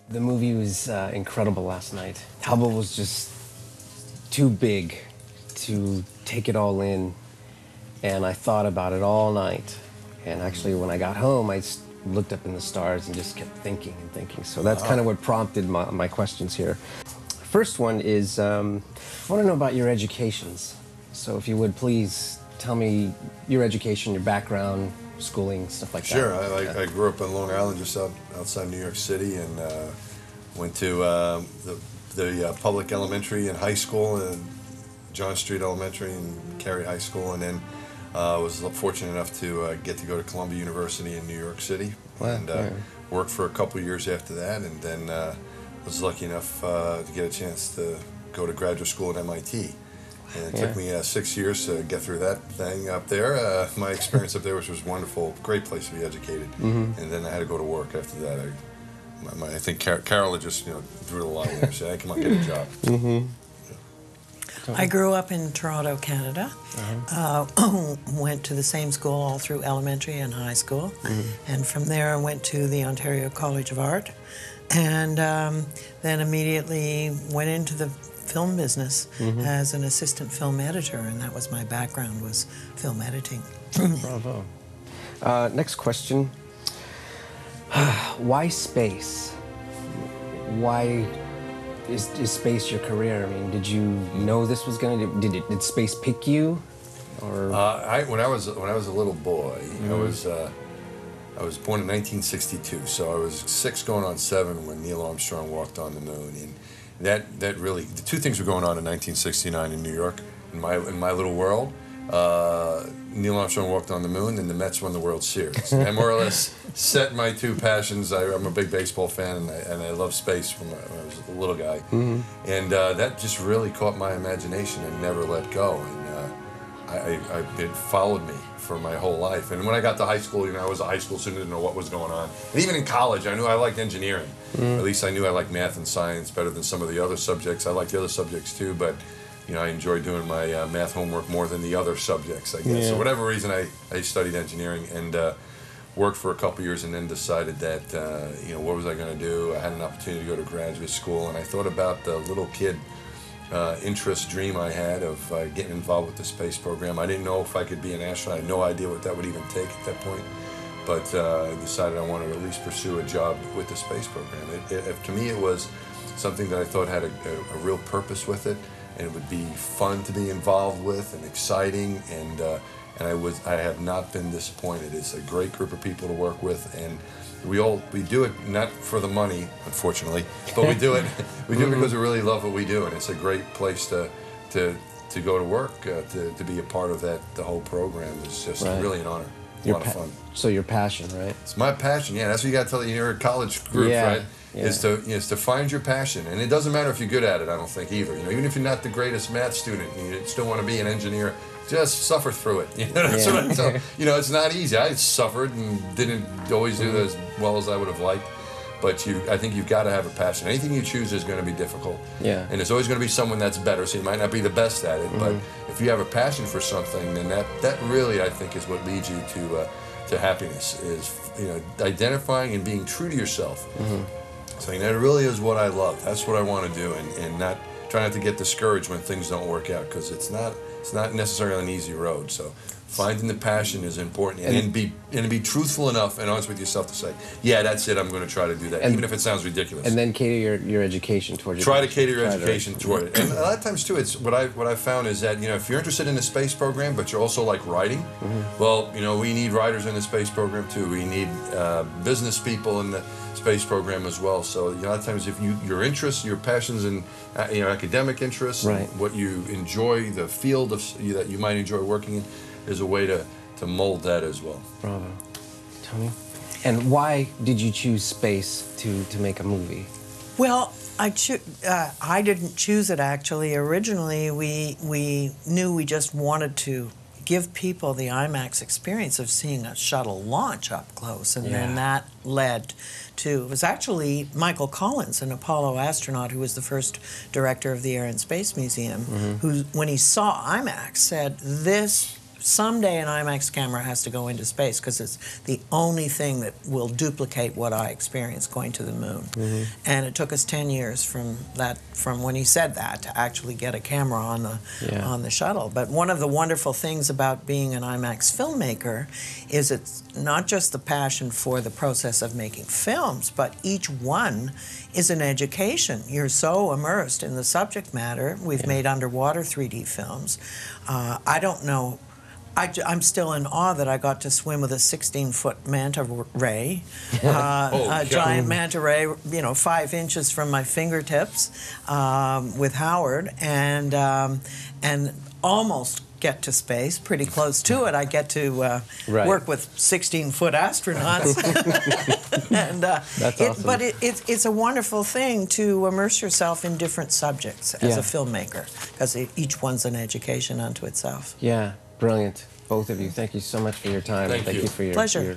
The movie was incredible last night. Hubble was just too big to take it all in, and I thought about it all night. And actually, when I got home, I looked up in the stars and just kept thinking and thinking. So that's kind of what prompted my questions here. First one is, I want to know about your educations. So if you would please tell me your education, your background, schooling, stuff like that. Sure. I grew up in Long Island, just outside New York City, and went to the public elementary and high school, and John Street Elementary and Cary High School, and then was fortunate enough to get to go to Columbia University in New York City, and worked for a couple of years after that, and then was lucky enough to get a chance to go to graduate school at MIT. And it took me 6 years to get through that thing up there. My experience up there, which was wonderful, great place to be educated. And then I had to go to work after that. I think Carol had just drew the line there, said, "Hey, come on, get a job." I grew up in Toronto, Canada. Went to the same school all through elementary and high school. And from there I went to the Ontario College of Art. And then immediately went into the film business as an assistant film editor, and that was my background, was film editing. Bravo. Next question. Why space? Why is space your career? I mean, did you know this was going to? Did space pick you? Or when I was a little boy, I was born in 1962, so I was 6 going on 7 when Neil Armstrong walked on the moon, and that really, the two things were going on in 1969 in New York, in my little world. Neil Armstrong walked on the moon, and the Mets won the World Series. And more or less set my two passions. I'm a big baseball fan, and I love space when I was a little guy. And that just really caught my imagination and never let go. And it followed me for my whole life. And when I got to high school, I was a high school student, didn't know what was going on. And even in college, I knew I liked engineering. At least I knew I liked math and science better than some of the other subjects. I liked the other subjects too, but I enjoyed doing my math homework more than the other subjects, I guess. For whatever reason, I studied engineering and worked for a couple years, and then decided that, what was I going to do? I had an opportunity to go to graduate school, and I thought about the little kid interest, dream I had of getting involved with the space program. I didn't know if I could be an astronaut. I had no idea what that would even take at that point. But I decided I wanted to at least pursue a job with the space program. To me, it was something that I thought had a real purpose with it, and it would be fun to be involved with and exciting, and I have not been disappointed. It's a great group of people to work with, and we do it not for the money, unfortunately, but we do it because we really love what we do, and it's a great place to go to work, to be a part of that. The whole program is just really an honor. A lot of fun. So your passion, right? It's my passion. Yeah, that's what you got to tell your college group, right? Is to find your passion, and it doesn't matter if you're good at it. I don't think either. Even if you're not the greatest math student, and you still want to be an engineer, just suffer through it. That's what I tell. It's not easy. I suffered and didn't always do as well as I would have liked. But I think you've got to have a passion. Anything you choose is going to be difficult. Yeah. And there's always going to be someone that's better. So you might not be the best at it, but if you have a passion for something, then that really, I think, is what leads you to happiness. Is identifying and being true to yourself. Saying that really is what I love. That's what I want to do, and not try not to get discouraged when things don't work out, because it's not necessarily an easy road. So finding the passion is important, and be truthful enough and honest with yourself to say, yeah, that's it. I'm going to try to do that, even if it sounds ridiculous. And then cater your education towards it. Try to cater your education toward it. And a lot of times too, it's what I've found is that if you're interested in the space program, but you're also like writing, well, we need writers in the space program too. We need business people in the space program as well. So a lot of times, if your interests, your passions, and academic interests, what you enjoy, the field that you might enjoy working in, there's a way to mold that as well. Bravo. Tony? And why did you choose space to make a movie? Well, I didn't choose it, actually. Originally, we knew we just wanted to give people the IMAX experience of seeing a shuttle launch up close, and then that led to, it was actually Michael Collins, an Apollo astronaut who was the first director of the Air and Space Museum, who, when he saw IMAX, said, this someday an IMAX camera has to go into space because it's the only thing that will duplicate what I experienced going to the moon. And it took us 10 years from when he said that to actually get a camera on the shuttle. But one of the wonderful things about being an IMAX filmmaker is it's not just the passion for the process of making films, but each one is an education. You're so immersed in the subject matter. We've made underwater 3D films. I don't know. I'm still in awe that I got to swim with a 16-foot manta ray, a giant manta ray, 5 inches from my fingertips, with Howard, and almost get to space, pretty close to it. I get to work with 16-foot astronauts. And, That's awesome. But it's a wonderful thing to immerse yourself in different subjects as a filmmaker, because each one's an education unto itself. Yeah, brilliant. Both of you. Thank you so much for your time. Thank you. You for your Pleasure. your